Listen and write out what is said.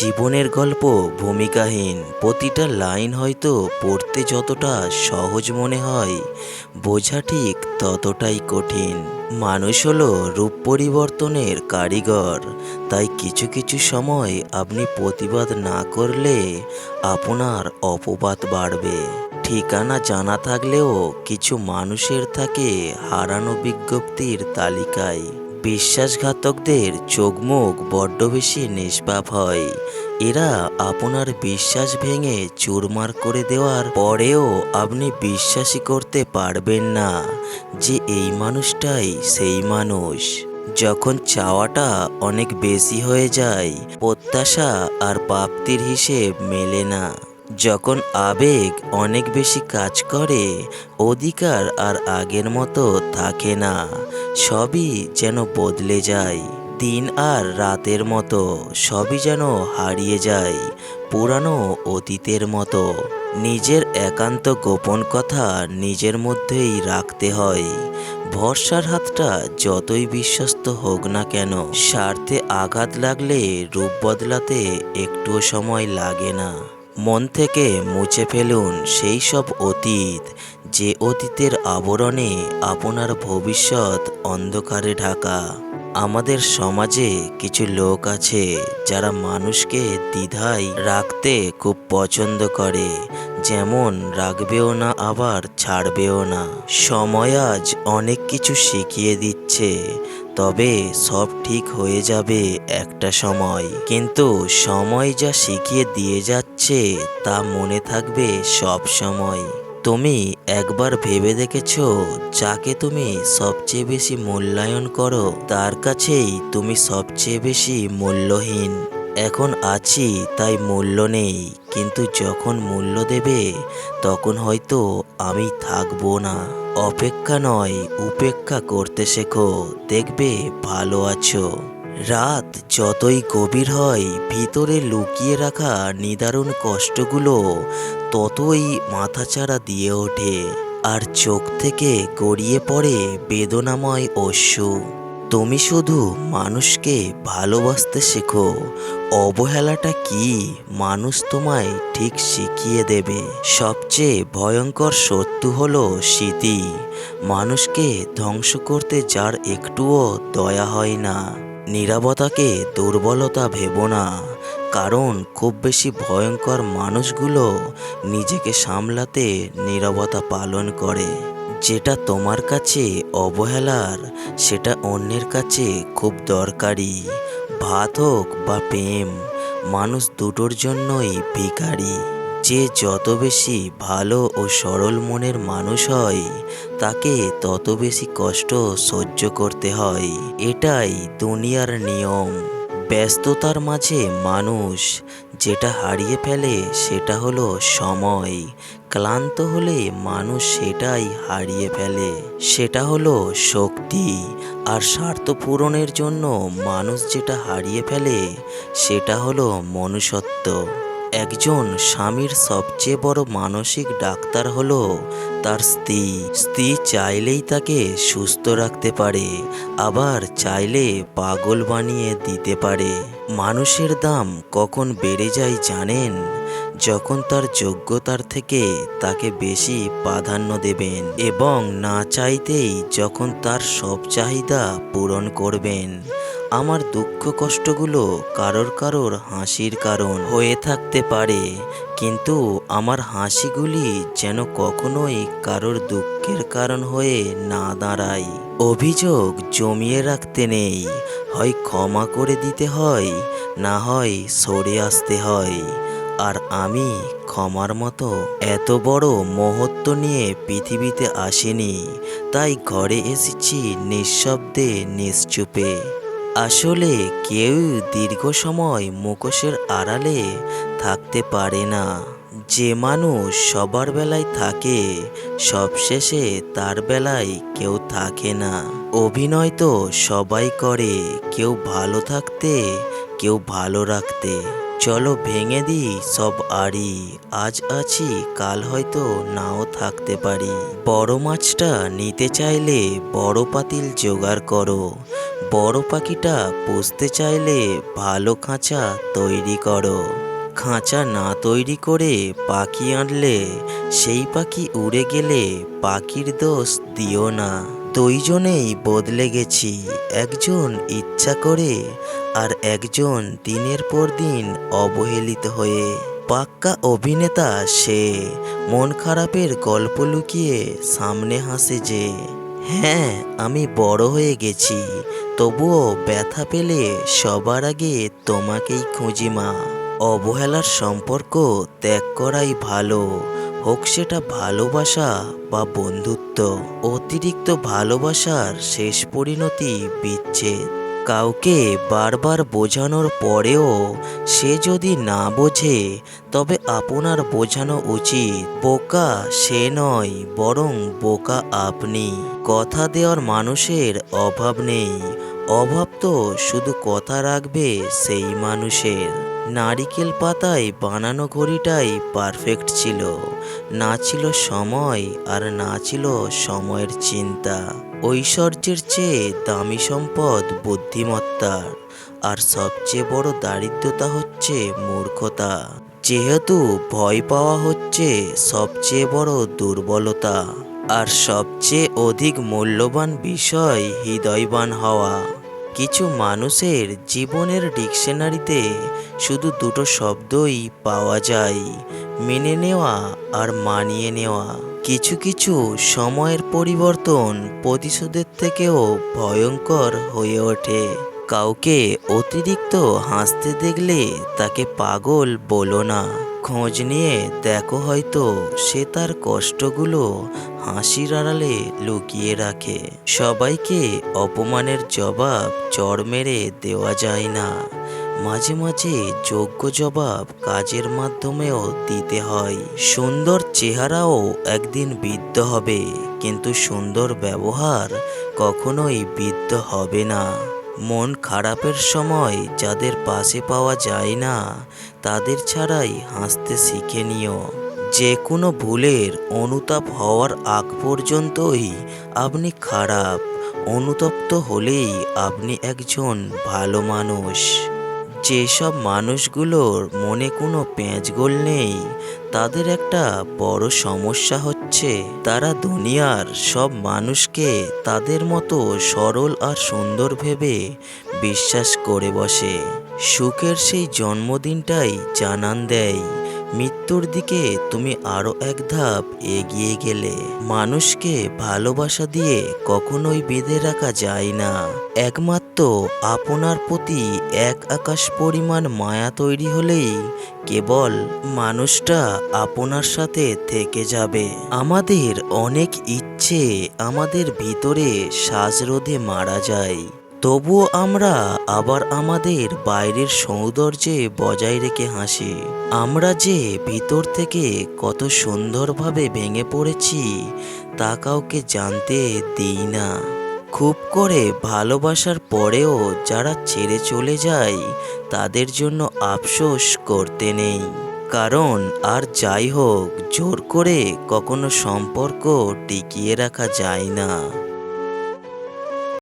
জীবনের গল্প ভূমিকাহীন। প্রতিটা লাইন হয়তো পড়তে যতটা সহজ মনে হয়, বোঝা ঠিক ততটাই কঠিন। মানুষ হলো রূপ পরিবর্তনের কারিগর, তাই কিছু কিছু সময় আপনি প্রতিবাদ না করলে আপনার অপবাদ বাড়বে। ঠিকানা জানা থাকলেও কিছু মানুষের থাকে হারানো বিজ্ঞপ্তির তালিকায়। বিশ্বাসঘাতকদের চোখ মুখ বড্ড বেশি নিষ্পাপ হয়। এরা আপনার বিশ্বাস ভেঙে চুরমার করে দেওয়ার পরেও আপনি বিশ্বাসই করতে পারবেন না যে এই মানুষটাই সেই মানুষ। যখন চাওয়াটা অনেক বেশি হয়ে যায়, প্রত্যাশা আর প্রাপ্তির হিসেব মেলে না। যখন আবেগ অনেক বেশি কাজ করে, অধিকার আর আগের মতো থাকে না। সবই যেন বদলে যায়। দিন আর রাতের মতো সবই যেন হারিয়ে যায় পুরানো অতীতের মতো। নিজের একান্ত গোপন কথা নিজের মধ্যেই রাখতে হয়। ভরসার হাতটা যতই বিশ্বস্ত হোক না কেন, স্বার্থে আঘাত লাগলে রূপ বদলাতে একটুও সময় লাগে না। মন থেকে মুছে ফেলুন সেই সব অতীত, যে অতীতের আবরণে আপনার ভবিষ্যৎ অন্ধকারে ঢাকা। আমাদের সমাজে কিছু লোক আছে যারা মানুষকে দ্বিধায় রাখতে খুব পছন্দ করে, যেমন রাখবেও না আবার ছাড়বেও না। সময় আজ অনেক কিছু শিখিয়ে দিচ্ছে, তবে সব ঠিক হয়ে যাবে একটা সময়। কিন্তু সময় যা শিখিয়ে দিয়ে যাচ্ছে তা মনে থাকবে সব সময়। তুমি একবার ভেবে দেখেছো, যাকে তুমি সবচেয়ে বেশি মূল্যায়ন করো তার কাছেই তুমি সবচেয়ে বেশি মূল্যহীন। এখন আছি তাই মূল্য নেই, কিন্তু যখন মূল্য দেবে তখন হয়তো আমি থাকবো না। অপেক্ষা নয়, উপেক্ষা করতে শেখো, দেখবে ভালো আছো। রাত যতই গভীর হয়, ভিতরে লুকিয়ে রাখা নিদারুণ কষ্টগুলো ততই মাথাচাড়া দিয়ে ওঠে, আর চোখ থেকে গড়িয়ে পড়ে বেদনাময় অশ্রু। তুমি শুধু মানুষকে ভালোবাসতে শেখো, অবহেলাটা কি মানুষ তোমায় ঠিক শিখিয়ে দেবে। সবচেয়ে ভয়ঙ্কর শত্রু হলো স্মৃতি, মানুষকে ধ্বংস করতে যার একটুও দয়া হয় না। নীরবতাকে দুর্বলতা ভেবো না, কারণ খুব বেশি ভয়ঙ্কর মানুষগুলো নিজেকে সামলাতে নীরবতা পালন করে। যেটা তোমার কাছে অবহেলার, সেটা অন্যের কাছে খুব দরকারি। ভাত হোক বা প্রেম, মানুষ দুটোর জন্যই ভিখারি। যে যত বেশি ভালো ও সরল মনের মানুষ হয়, তাকে তত বেশি কষ্ট সহ্য করতে হয়। এটাই দুনিয়ার নিয়ম। ব্যস্ততার মাঝে মানুষ যেটা হারিয়ে ফেলে সেটা হলো সময়। ক্লান্ত হলে মানুষ সেটাই হারিয়ে ফেলে, সেটা হলো শক্তি। আর স্বার্থ পূরণের জন্য মানুষ যেটা হারিয়ে ফেলে সেটা হলো মনুষ্যত্ব। একজন স্বামীর সবচেয়ে বড় মানসিক ডাক্তার হলো তার স্ত্রী। স্ত্রী চাইলেই তাকে সুস্থ রাখতে পারে, আবার চাইলে পাগল বানিয়ে দিতে পারে। মানুষের দাম কখন বেড়ে যায় জানেন? যখন তার যোগ্যতার থেকে তাকে বেশি প্রাধান্য দেবেন, এবং না চাইতেই যখন তার সব চাহিদা পূরণ করবেন। আমার দুঃখ কষ্টগুলো কারোর কারোর হাসির কারণ হয়ে থাকতে পারে, কিন্তু আমার হাসিগুলি যেন কখনোই কারোর দুঃখের কারণ হয়ে না দাঁড়ায়। অভিযোগ জমিয়ে রাখতে নেই, হয় ক্ষমা করে দিতে হয়, না হয় সরে আসতে হয়। আর আমি ক্ষমার মতো এত বড় মহত্ব নিয়ে পৃথিবীতে আসিনি, তাই ঘরে এসেছি নিঃশব্দে নিশ্চুপে। আসলে কেউ দীর্ঘ সময় মুখোশের আড়ালে থাকতে পারে না। যে মানুষ সবার বেলায় থাকে, সবশেষে তার বেলায় কেউ থাকে না। অভিনয় তো সবাই করে, কেউ ভালো থাকতে, কেউ ভালো রাখতে। চলো ভেঙে দিই সব আড়ি, আজ আছি কাল হয়তো নাও থাকতে পারি। বড় মাছটা নিতে চাইলে বড় পাতিল জোগাড় করো, বড় পাখিটা পুষতে চাইলে ভালো খাঁচা তৈরি করো। খাঁচা না তৈরি করে পাখি আনলে সেই পাখি উড়ে গেলে পাখির দোষ দিও না। দুইজনেই বদলে গেছি, একজন ইচ্ছা করে আর একজন দিনের পর দিন অবহেলিত হয়ে। পাক্কা অভিনেতা সে, মন খারাপের গল্প লুকিয়ে সামনে হাসে যে। হ্যাঁ, আমি বড় হয়ে গেছি, তবুও ব্যথা পেলে সবার আগে তোমাকেই খুঁজি মা। অবহেলার সম্পর্ক ত্যাগ করাই ভালো, হোক সেটা ভালোবাসা বা বন্ধুত্ব। অতিরিক্ত ভালোবাসার শেষ পরিণতি বিচ্ছেদ। কাউকে বারবার বোঝানোর পরেও সে যদি না বোঝে, তবে আপনার বোঝানো উচিত। বোকা সে নয়, বরং বোকা আপনি। কথা দেওয়ার মানুষের অভাব নেই, অভাব তো শুধু কথা রাখবে সেই মানুষের। নারিকেল পাতায় বানানো ঘড়িটাই পারফেক্ট ছিল, না ছিল সময় আর না ছিল সময়ের চিন্তা। ঐশ্বর্যের চেয়ে দামি সম্পদ বুদ্ধিমত্তার, আর সবচেয়ে বড় দারিদ্রতা হচ্ছে মূর্খতা। যেহেতু ভয় পাওয়া হচ্ছে সবচেয়ে বড় দুর্বলতা, আর সবচেয়ে অধিক মূল্যবান বিষয় হৃদয়বান হওয়া। কিছু মানুষের জীবনের ডিকশনারিতে শুধু দুটো শব্দই পাওয়া যায়, মেনে নেওয়া আর মানিয়ে নেওয়া। কিছু কিছু সময়ের পরিবর্তন প্রতিশোধের থেকেও ভয়ঙ্কর হয়ে ওঠে। কাউকে অতিরিক্ত হাসতে দেখলে তাকে পাগল বলো না, খোঁজ নিয়ে দেখো, হয়তো সে তার কষ্টগুলো হাসির আড়ালে লুকিয়ে রাখে। সবাইকে অপমানের জবাব চড় মেরে দেওয়া যায় না, মাঝে মাঝে যোগ্য জবাব কাজের মাধ্যমেও দিতে হয়। সুন্দর চেহারাও একদিন বৃদ্ধ হবে, কিন্তু সুন্দর ব্যবহার কখনোই বৃদ্ধ হবে না। মন খারাপের সময় যাদের পাশে পাওয়া যায় না, তাদের ছাড়াই হাসতে শিখে নিও। যে কোনো ভুলের অনুতাপ হওয়ার আগ পর্যন্তই আপনি খারাপ, অনুতপ্ত হলেই আপনি একজন ভালো মানুষ। যেসব মানুষগুলোর মনে কোনো পেঁচগোল নেই, তাদের একটা বড় সমস্যা হচ্ছে তারা দুনিয়ার সব মানুষকে তাদের মতো সরল আর সুন্দর ভেবে বিশ্বাস করে বসে। সুখের সেই জন্মদিনটাই জানান দেয় মৃত্যুর দিকে তুমি আরও এক ধাপ এগিয়ে গেলে। মানুষকে ভালোবাসা দিয়ে কখনোই বেঁধে রাখা যায় না, একমাত্র আপনার প্রতি এক আকাশ পরিমাণ মায়া তৈরি হলেই কেবল মানুষটা আপনার সাথে থেকে যাবে। আমাদের অনেক ইচ্ছে আমাদের ভিতরে শ্বাসরোধে মারা যায়, তবুও আমরা আবার আমাদের বাইরের সৌন্দর্যে বজায় রেখে হাসি। আমরা যে ভিতর থেকে কত সুন্দরভাবে ভেঙে পড়েছি তা কাউকে জানতে দিই না। খুব করে ভালোবাসার পরেও যারা ছেড়ে চলে যায়, তাদের জন্য আফসোস করতে নেই, কারণ আর যাই হোক জোর করে কখনো সম্পর্ক টিকিয়ে রাখা যায় না।